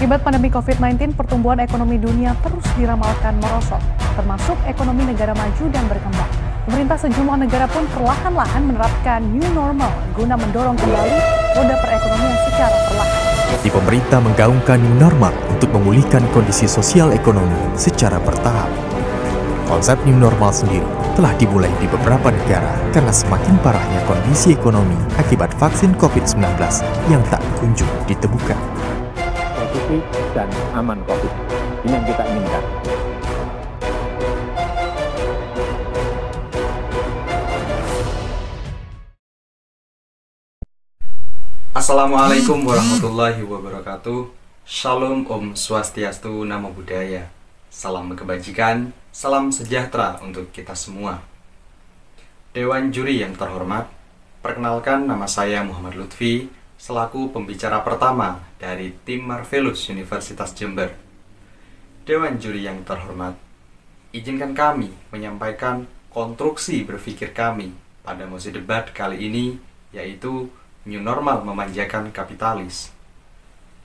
Akibat pandemi COVID-19, pertumbuhan ekonomi dunia terus diramalkan merosot, termasuk ekonomi negara maju dan berkembang. Pemerintah sejumlah negara pun perlahan-lahan menerapkan new normal guna mendorong kembali roda perekonomian secara perlahan. Di pemerintah menggaungkan new normal untuk memulihkan kondisi sosial ekonomi secara bertahap. Konsep new normal sendiri telah dimulai di beberapa negara karena semakin parahnya kondisi ekonomi akibat vaksin COVID-19 yang tak kunjung ditemukan. Positif dan aman COVID. Ini yang kita inginkan. Assalamualaikum warahmatullahi wabarakatuh. Shalom, Om Swastiastu, Namo Buddhaya. Salam kebajikan, salam sejahtera untuk kita semua. Dewan Juri yang terhormat, perkenalkan nama saya Muhammad Lutfi, selaku pembicara pertama dari tim Marvelous Universitas Jember. Dewan Juri yang terhormat, izinkan kami menyampaikan konstruksi berpikir kami pada mosi debat kali ini, yaitu new normal memanjakan kapitalis.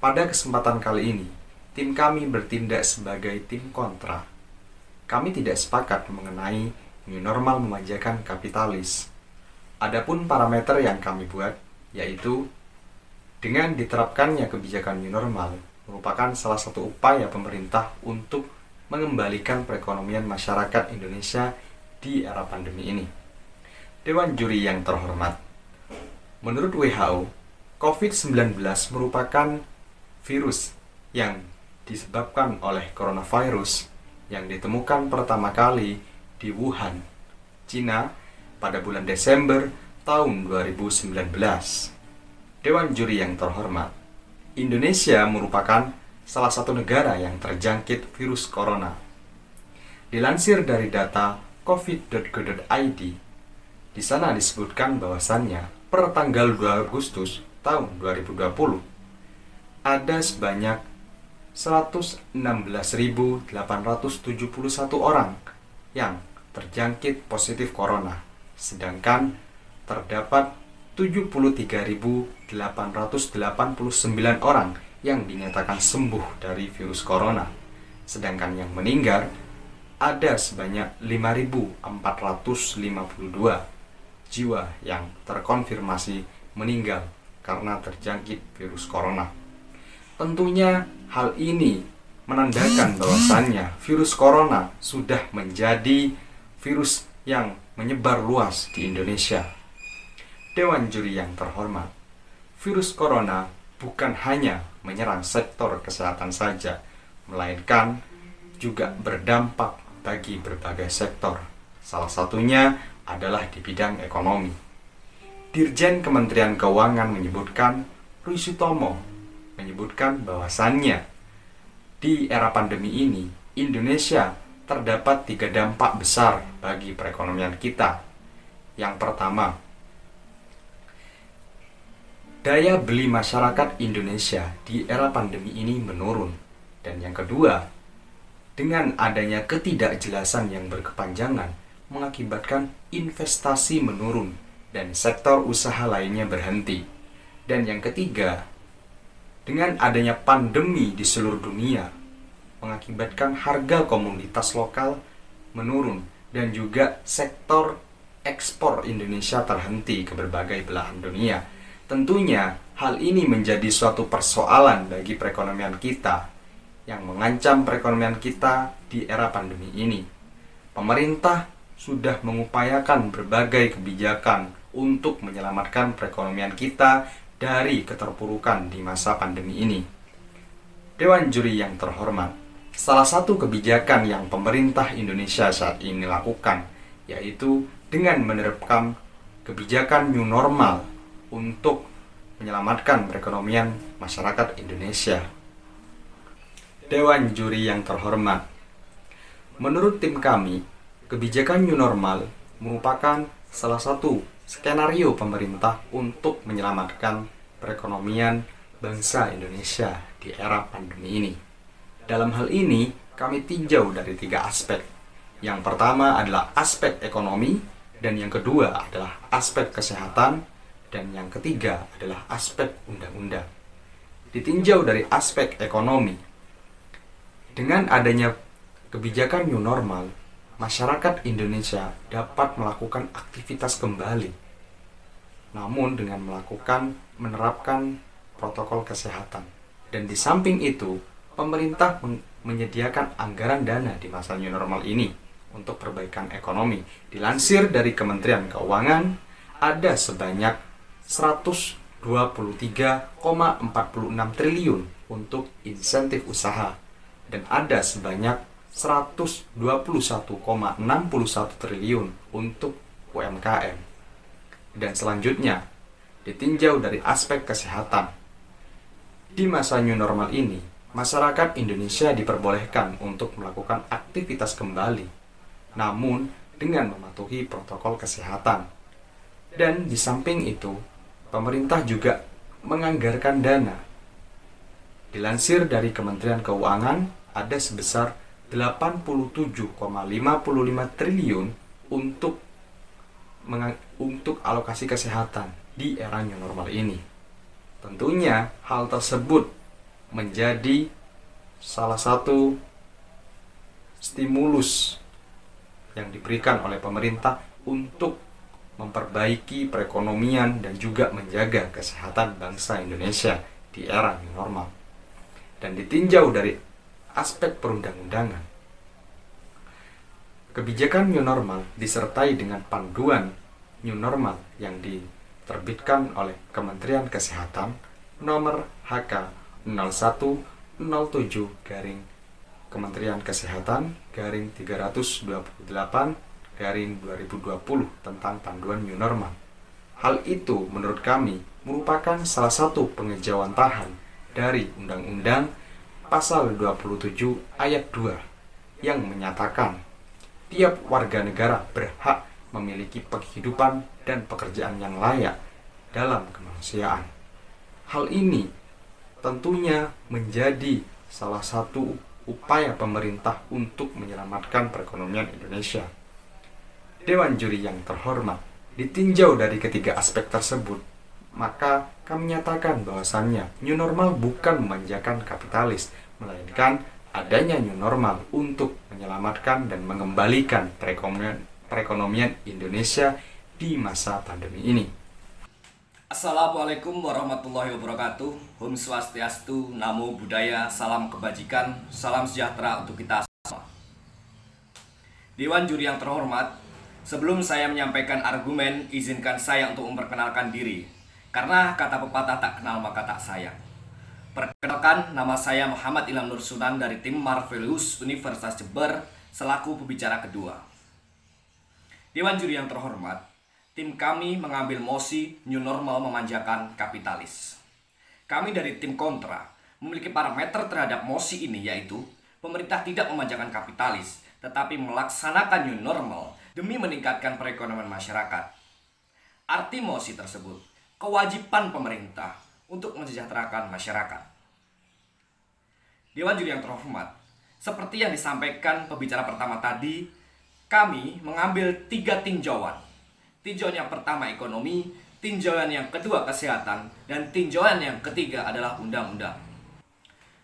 Pada kesempatan kali ini, tim kami bertindak sebagai tim kontra. Kami tidak sepakat mengenai new normal memanjakan kapitalis. Adapun parameter yang kami buat, yaitu dengan diterapkannya kebijakan new normal merupakan salah satu upaya pemerintah untuk mengembalikan perekonomian masyarakat Indonesia di era pandemi ini. Dewan Juri yang terhormat, menurut WHO, COVID-19 merupakan virus yang disebabkan oleh coronavirus yang ditemukan pertama kali di Wuhan, Cina pada bulan Desember tahun 2019. Dewan Juri yang terhormat, Indonesia merupakan salah satu negara yang terjangkit virus corona. Dilansir dari data covid.go.id, di sana disebutkan bahwasannya per tanggal 2 Agustus tahun 2020 ada sebanyak 116.871 orang yang terjangkit positif corona, sedangkan terdapat 73.889 orang yang dinyatakan sembuh dari virus corona, sedangkan yang meninggal ada sebanyak 5.452 jiwa yang terkonfirmasi meninggal karena terjangkit virus corona. Tentunya hal ini menandakan bahwasannya virus corona sudah menjadi virus yang menyebar luas di Indonesia. Dewan Juri yang terhormat, virus corona bukan hanya menyerang sektor kesehatan saja, melainkan juga berdampak bagi berbagai sektor. Salah satunya adalah di bidang ekonomi. Dirjen Kementerian Keuangan menyebutkan, Rui Sutomo menyebutkan bahwasannya di era pandemi ini, Indonesia terdapat 3 dampak besar bagi perekonomian kita. Yang pertama, daya beli masyarakat Indonesia di era pandemi ini menurun. Dan yang kedua, dengan adanya ketidakjelasan yang berkepanjangan mengakibatkan investasi menurun dan sektor usaha lainnya berhenti. Dan yang ketiga, dengan adanya pandemi di seluruh dunia mengakibatkan harga komoditas lokal menurun dan juga sektor ekspor Indonesia terhenti ke berbagai belahan dunia. Tentunya hal ini menjadi suatu persoalan bagi perekonomian kita yang mengancam perekonomian kita di era pandemi ini. Pemerintah sudah mengupayakan berbagai kebijakan untuk menyelamatkan perekonomian kita dari keterpurukan di masa pandemi ini. Dewan Juri yang terhormat, salah satu kebijakan yang pemerintah Indonesia saat ini lakukan yaitu dengan menerapkan kebijakan new normal untuk menyelamatkan perekonomian masyarakat Indonesia. Dewan Juri yang terhormat, menurut tim kami, kebijakan new normal merupakan salah satu skenario pemerintah untuk menyelamatkan perekonomian bangsa Indonesia di era pandemi ini. Dalam hal ini, kami tinjau dari 3 aspek. Yang pertama adalah aspek ekonomi, dan yang kedua adalah aspek kesehatan, dan yang ketiga adalah aspek undang-undang. Di ditinjau dari aspek ekonomi. Dengan adanya kebijakan new normal, masyarakat Indonesia dapat melakukan aktivitas kembali, namun dengan menerapkan protokol kesehatan. Dan di samping itu, pemerintah menyediakan anggaran dana di masa new normal ini untuk perbaikan ekonomi. Dilansir dari Kementerian Keuangan, ada sebanyak 123,46 triliun untuk insentif usaha dan ada sebanyak 121,61 triliun untuk UMKM. Dan selanjutnya, ditinjau dari aspek kesehatan. Di masa new normal ini, masyarakat Indonesia diperbolehkan untuk melakukan aktivitas kembali, namun dengan mematuhi protokol kesehatan. Dan di samping itu, pemerintah juga menganggarkan dana. Dilansir dari Kementerian Keuangan, ada sebesar 87,55 triliun untuk alokasi kesehatan di era new normal ini. Tentunya hal tersebut menjadi salah satu stimulus yang diberikan oleh pemerintah untuk memperbaiki perekonomian dan juga menjaga kesehatan bangsa Indonesia di era new normal. Dan ditinjau dari aspek perundang-undangan, kebijakan new normal disertai dengan panduan new normal yang diterbitkan oleh Kementerian Kesehatan nomor HK 0107 garing Kementerian Kesehatan garing 328 garing 2020 tentang panduan new normal. Hal itu menurut kami merupakan salah satu pengejauhan tahan dari Undang-Undang Pasal 27 ayat 2 yang menyatakan tiap warga negara berhak memiliki penghidupan dan pekerjaan yang layak dalam kemanusiaan. Hal ini tentunya menjadi salah satu upaya pemerintah untuk menyelamatkan perekonomian Indonesia. Dewan Juri yang terhormat, ditinjau dari ketiga aspek tersebut, maka kami nyatakan bahwasannya new normal bukan memanjakan kapitalis, melainkan adanya new normal untuk menyelamatkan dan mengembalikan perekonomian Indonesia di masa pandemi ini. Assalamualaikum warahmatullahi wabarakatuh. Om Swastiastu, Namo Buddhaya, salam kebajikan, salam sejahtera untuk kita semua. Dewan Juri yang terhormat, sebelum saya menyampaikan argumen, izinkan saya untuk memperkenalkan diri. Karena kata pepatah tak kenal maka tak sayang. Perkenalkan, nama saya Muhammad Ilham Nur Sunan dari tim Marvelous Universitas Jember selaku pembicara kedua. Dewan Juri yang terhormat, tim kami mengambil mosi new normal memanjakan kapitalis. Kami dari tim kontra memiliki parameter terhadap mosi ini, yaitu pemerintah tidak memanjakan kapitalis, tetapi melaksanakan new normal demi meningkatkan perekonomian masyarakat. Arti mosi tersebut, kewajiban pemerintah untuk mensejahterakan masyarakat. Dewan Juri yang terhormat, seperti yang disampaikan pembicara pertama tadi, kami mengambil 3 tinjauan. Tinjauan yang pertama ekonomi, tinjauan yang kedua kesehatan, dan tinjauan yang ketiga adalah undang-undang.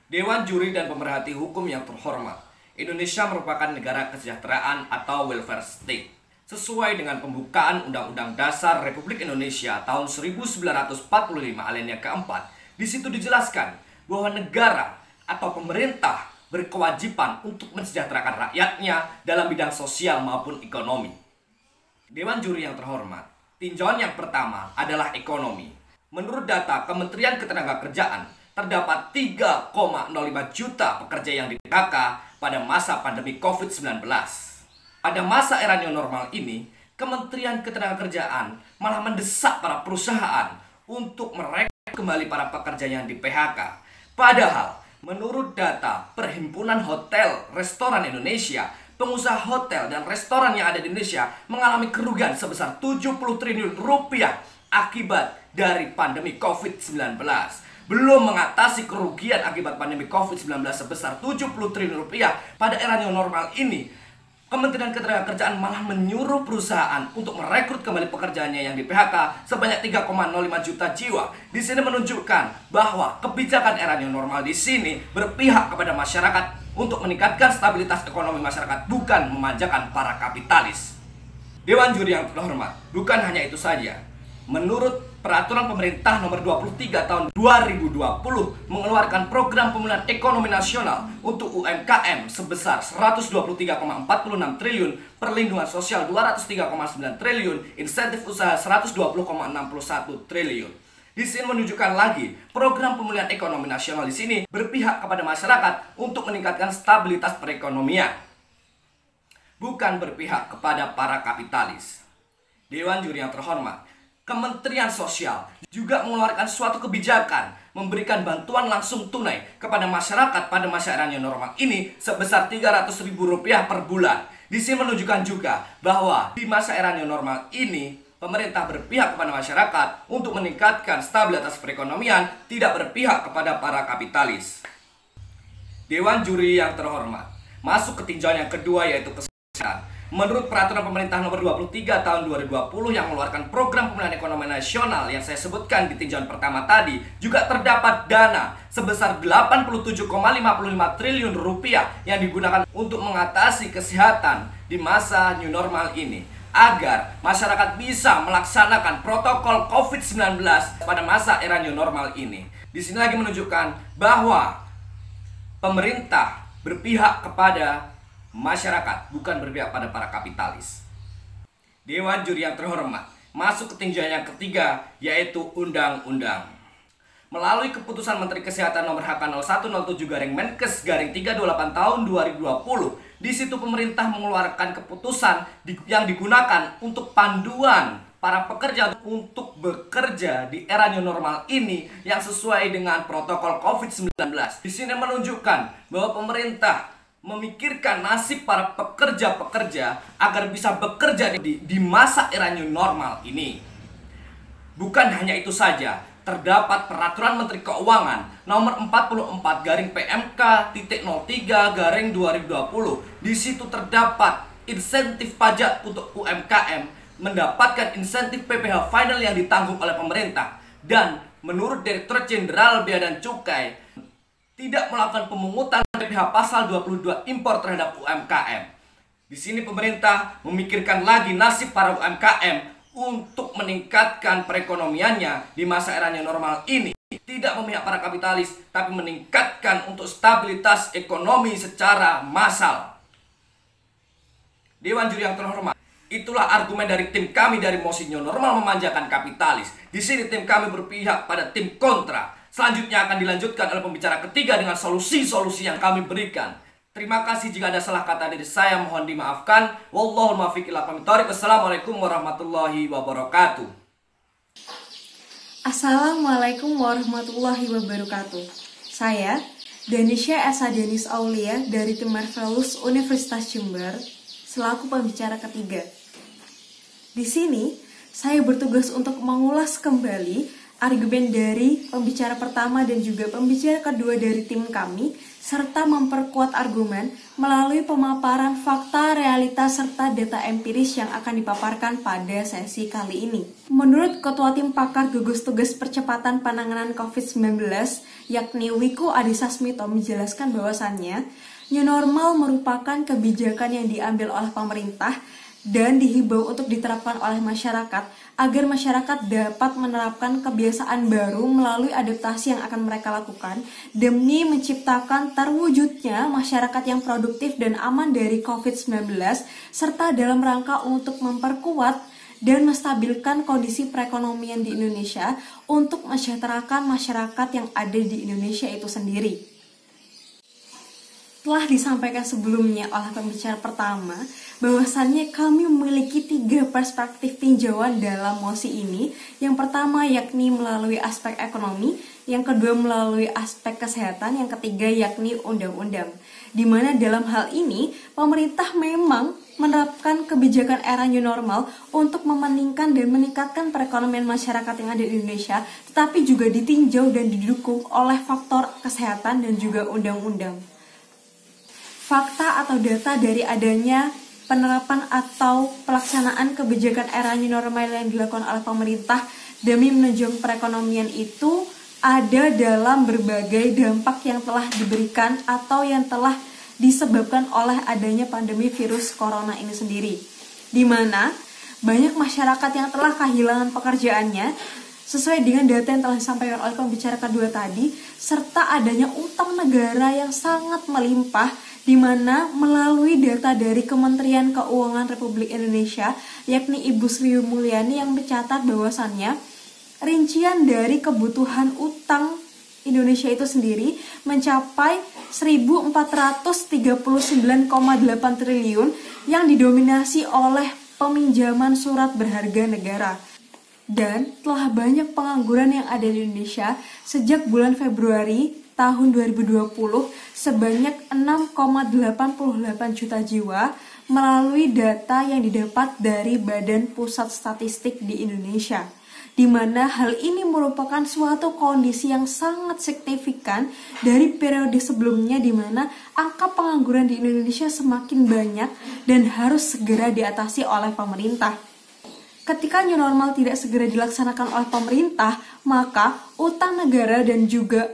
Dewan Juri dan pemerhati hukum yang terhormat, Indonesia merupakan negara kesejahteraan atau welfare state. Sesuai dengan pembukaan Undang-Undang Dasar Republik Indonesia tahun 1945 alinea keempat, di situ dijelaskan bahwa negara atau pemerintah berkewajiban untuk mensejahterakan rakyatnya dalam bidang sosial maupun ekonomi. Dewan Juri yang terhormat, tinjauan yang pertama adalah ekonomi. Menurut data Kementerian Ketenagakerjaan, terdapat 3,05 juta pekerja yang di PHK pada masa pandemi COVID-19. Pada masa era new normal ini, Kementerian Ketenagakerjaan malah mendesak para perusahaan untuk merekrut kembali para pekerja yang di PHK. Padahal, menurut data Perhimpunan Hotel Restoran Indonesia, pengusaha hotel dan restoran yang ada di Indonesia mengalami kerugian sebesar 70 triliun rupiah akibat dari pandemi COVID-19. Belum mengatasi kerugian akibat pandemi COVID-19 sebesar 70 triliun rupiah pada era new normal ini, Kementerian Ketenagakerjaan malah menyuruh perusahaan untuk merekrut kembali pekerjaannya yang di PHK sebanyak 3,05 juta jiwa. Di sini menunjukkan bahwa kebijakan era new normal di sini berpihak kepada masyarakat untuk meningkatkan stabilitas ekonomi masyarakat, bukan memanjakan para kapitalis. Dewan Juri yang terhormat, bukan hanya itu saja. Menurut Peraturan Pemerintah Nomor 23 Tahun 2020 mengeluarkan program pemulihan ekonomi nasional untuk UMKM sebesar 123,46 triliun, perlindungan sosial 203,9 triliun, insentif usaha 120,61 triliun. Di sini menunjukkan lagi program pemulihan ekonomi nasional di sini berpihak kepada masyarakat untuk meningkatkan stabilitas perekonomian, bukan berpihak kepada para kapitalis. Dewan Juri yang terhormat, Kementerian Sosial juga mengeluarkan suatu kebijakan memberikan bantuan langsung tunai kepada masyarakat pada masa era new normal ini sebesar Rp300.000 per bulan. Di sini menunjukkan juga bahwa di masa era new normal ini pemerintah berpihak kepada masyarakat untuk meningkatkan stabilitas perekonomian, tidak berpihak kepada para kapitalis. Dewan Juri yang terhormat, masuk ke tinjauan yang kedua yaitu kesehatan. Menurut Peraturan Pemerintah Nomor 23 Tahun 2020 yang mengeluarkan program pemulihan ekonomi nasional yang saya sebutkan di tinjauan pertama tadi, juga terdapat dana sebesar Rp87,55 triliun yang digunakan untuk mengatasi kesehatan di masa new normal ini, agar masyarakat bisa melaksanakan protokol COVID-19 pada masa era new normal ini. Di sini lagi menunjukkan bahwa pemerintah berpihak kepada masyarakat, bukan berpihak pada para kapitalis. Dewan Juri yang terhormat, masuk ke tinjauan yang ketiga yaitu undang-undang. Melalui keputusan Menteri Kesehatan Nomor HK0107/Menkes/328 tahun 2020, di situ pemerintah mengeluarkan keputusan yang digunakan untuk panduan para pekerja untuk bekerja di era new normal ini yang sesuai dengan protokol COVID-19. Di sini menunjukkan bahwa pemerintah memikirkan nasib para pekerja-pekerja agar bisa bekerja di masa era new normal ini. Bukan hanya itu saja, terdapat Peraturan Menteri Keuangan Nomor 44-PMK.03/2020. Di situ terdapat insentif pajak untuk UMKM mendapatkan insentif PPh final yang ditanggung oleh pemerintah. Dan menurut Direktur Jenderal Bea dan Cukai, tidak melakukan pemungutan PPh pasal 22 impor terhadap UMKM. Di sini pemerintah memikirkan lagi nasib para UMKM untuk meningkatkan perekonomiannya di masa era new normal ini. Tidak memihak para kapitalis, tapi meningkatkan untuk stabilitas ekonomi secara massal. Dewan Juri yang terhormat, itulah argumen dari tim kami dari Mosi New Normal memanjakan kapitalis. Di sini tim kami berpihak pada tim kontra. Selanjutnya akan dilanjutkan oleh pembicara ketiga dengan solusi-solusi yang kami berikan. Terima kasih jika ada salah kata dari saya, mohon dimaafkan. Wallahul muwaffiq ila aqwamit thoriq. Wassalamualaikum warahmatullahi wabarakatuh. Assalamualaikum warahmatullahi wabarakatuh. Saya Danisha Esa Denis Aulia dari tim Marvelous Universitas Jember selaku pembicara ketiga. Di sini saya bertugas untuk mengulas kembali argumen dari pembicara pertama dan juga pembicara kedua dari tim kami, serta memperkuat argumen melalui pemaparan fakta, realitas, serta data empiris yang akan dipaparkan pada sesi kali ini. Menurut Ketua Tim Pakar Gugus Tugas Percepatan Penanganan COVID-19, yakni Wiku Adhisa Smito, menjelaskan bahwasannya new normal merupakan kebijakan yang diambil oleh pemerintah dan dihimbau untuk diterapkan oleh masyarakat agar masyarakat dapat menerapkan kebiasaan baru melalui adaptasi yang akan mereka lakukan demi menciptakan terwujudnya masyarakat yang produktif dan aman dari COVID-19 serta dalam rangka untuk memperkuat dan menstabilkan kondisi perekonomian di Indonesia untuk mensejahterakan masyarakat yang ada di Indonesia itu sendiri. Telah disampaikan sebelumnya oleh pembicara pertama bahwasannya kami memiliki 3 perspektif tinjauan dalam mosi ini. Yang pertama yakni melalui aspek ekonomi, yang kedua melalui aspek kesehatan, yang ketiga yakni undang-undang. Di mana dalam hal ini pemerintah memang menerapkan kebijakan era new normal untuk memeningkan dan meningkatkan perekonomian masyarakat yang ada di Indonesia, tetapi juga ditinjau dan didukung oleh faktor kesehatan dan juga undang-undang. Fakta atau data dari adanya penerapan atau pelaksanaan kebijakan era new normal yang dilakukan oleh pemerintah demi menunjang perekonomian itu ada dalam berbagai dampak yang telah diberikan atau yang telah disebabkan oleh adanya pandemi virus corona ini sendiri, di mana banyak masyarakat yang telah kehilangan pekerjaannya sesuai dengan data yang telah disampaikan oleh pembicara kedua tadi, serta adanya utang negara yang sangat melimpah, di mana melalui data dari Kementerian Keuangan Republik Indonesia, yakni Ibu Sri Mulyani yang mencatat bahwasannya rincian dari kebutuhan utang Indonesia itu sendiri mencapai 1.439,8 triliun yang didominasi oleh peminjaman surat berharga negara. Dan telah banyak pengangguran yang ada di Indonesia sejak bulan Februari tahun 2020 sebanyak 6,88 juta jiwa melalui data yang didapat dari Badan Pusat Statistik di Indonesia, di mana hal ini merupakan suatu kondisi yang sangat signifikan dari periode sebelumnya, di mana angka pengangguran di Indonesia semakin banyak dan harus segera diatasi oleh pemerintah. Ketika new normal tidak segera dilaksanakan oleh pemerintah, maka utang negara dan juga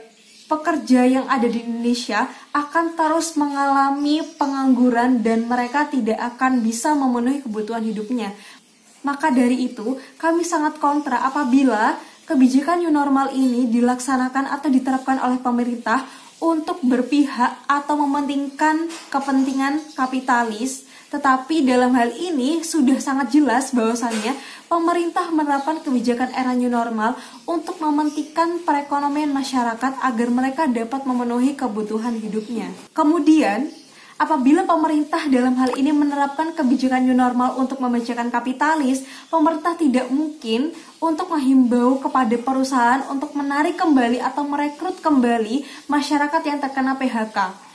pekerja yang ada di Indonesia akan terus mengalami pengangguran dan mereka tidak akan bisa memenuhi kebutuhan hidupnya. Maka dari itu, kami sangat kontra apabila kebijakan new normal ini dilaksanakan atau diterapkan oleh pemerintah untuk berpihak atau mementingkan kepentingan kapitalis. Tetapi dalam hal ini sudah sangat jelas bahwasannya pemerintah menerapkan kebijakan era new normal untuk mementingkan perekonomian masyarakat agar mereka dapat memenuhi kebutuhan hidupnya. Kemudian, apabila pemerintah dalam hal ini menerapkan kebijakan new normal untuk memecahkan kapitalis, pemerintah tidak mungkin untuk menghimbau kepada perusahaan untuk menarik kembali atau merekrut kembali masyarakat yang terkena PHK.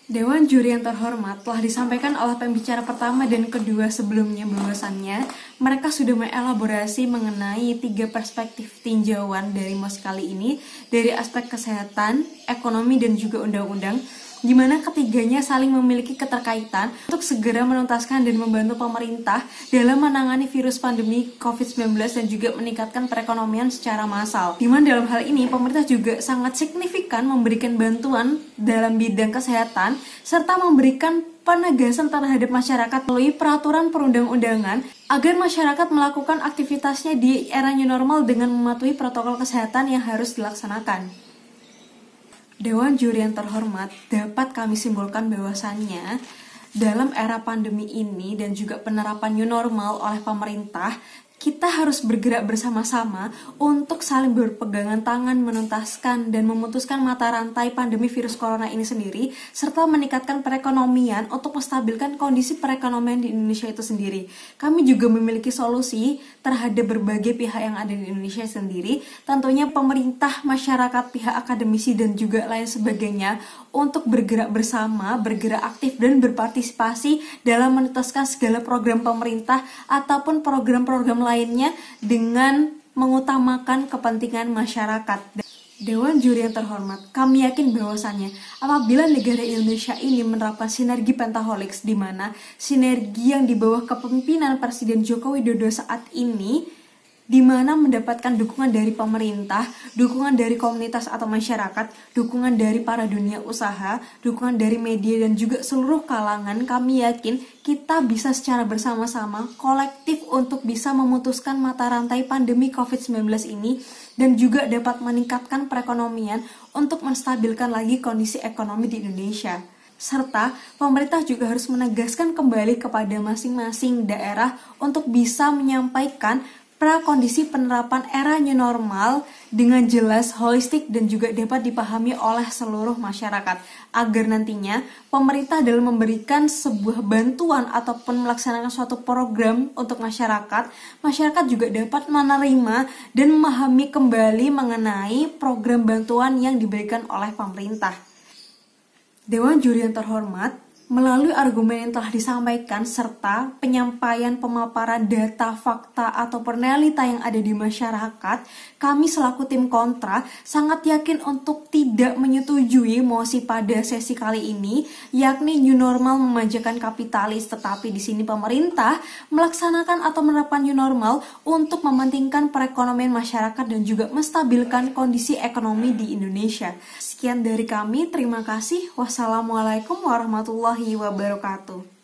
Dewan Juri yang terhormat, telah disampaikan oleh pembicara pertama dan kedua sebelumnya bahwasannya mereka sudah mengelaborasi mengenai 3 perspektif tinjauan dari MOS kali ini dari aspek kesehatan, ekonomi, dan juga undang-undang, di mana ketiganya saling memiliki keterkaitan untuk segera menuntaskan dan membantu pemerintah dalam menangani virus pandemi COVID-19 dan juga meningkatkan perekonomian secara massal. Di mana dalam hal ini pemerintah juga sangat signifikan memberikan bantuan dalam bidang kesehatan serta memberikan penegasan terhadap masyarakat melalui peraturan perundang-undangan agar masyarakat melakukan aktivitasnya di era new normal dengan mematuhi protokol kesehatan yang harus dilaksanakan. Dewan Juri yang terhormat, dapat kami simpulkan bahwasannya dalam era pandemi ini dan juga penerapan new normal oleh pemerintah, kita harus bergerak bersama-sama untuk saling berpegangan tangan menuntaskan dan memutuskan mata rantai pandemi virus corona ini sendiri, serta meningkatkan perekonomian untuk menstabilkan kondisi perekonomian di Indonesia itu sendiri. Kami juga memiliki solusi terhadap berbagai pihak yang ada di Indonesia sendiri, tentunya pemerintah, masyarakat, pihak akademisi, dan juga lain sebagainya, untuk bergerak bersama, bergerak aktif, dan berpartisipasi dalam menuntaskan segala program pemerintah ataupun program-program lainnya dengan mengutamakan kepentingan masyarakat. Dewan Juri yang terhormat, kami yakin bahwasannya apabila negara Indonesia ini menerapkan sinergi Pentahelix, di mana sinergi yang di bawah kepemimpinan Presiden Joko Widodo saat ini, di mana mendapatkan dukungan dari pemerintah, dukungan dari komunitas atau masyarakat, dukungan dari para dunia usaha, dukungan dari media, dan juga seluruh kalangan, kami yakin kita bisa secara bersama-sama, kolektif untuk bisa memutuskan mata rantai pandemi COVID-19 ini dan juga dapat meningkatkan perekonomian untuk menstabilkan lagi kondisi ekonomi di Indonesia. Serta pemerintah juga harus menegaskan kembali kepada masing-masing daerah untuk bisa menyampaikan prakondisi penerapan era new normal dengan jelas, holistik, dan juga dapat dipahami oleh seluruh masyarakat agar nantinya pemerintah dalam memberikan sebuah bantuan ataupun melaksanakan suatu program untuk masyarakat juga dapat menerima dan memahami kembali mengenai program bantuan yang diberikan oleh pemerintah. Dewan Juri yang terhormat, Melalui argumen yang telah disampaikan serta penyampaian pemaparan data, fakta, atau realita yang ada di masyarakat, kami selaku tim kontra sangat yakin untuk tidak menyetujui mosi pada sesi kali ini, yakni new normal memanjakan kapitalis, tetapi di sini pemerintah melaksanakan atau menerapkan new normal untuk mementingkan perekonomian masyarakat dan juga menstabilkan kondisi ekonomi di Indonesia. Sekian dari kami, terima kasih. Wassalamualaikum warahmatullahi wabarakatuh.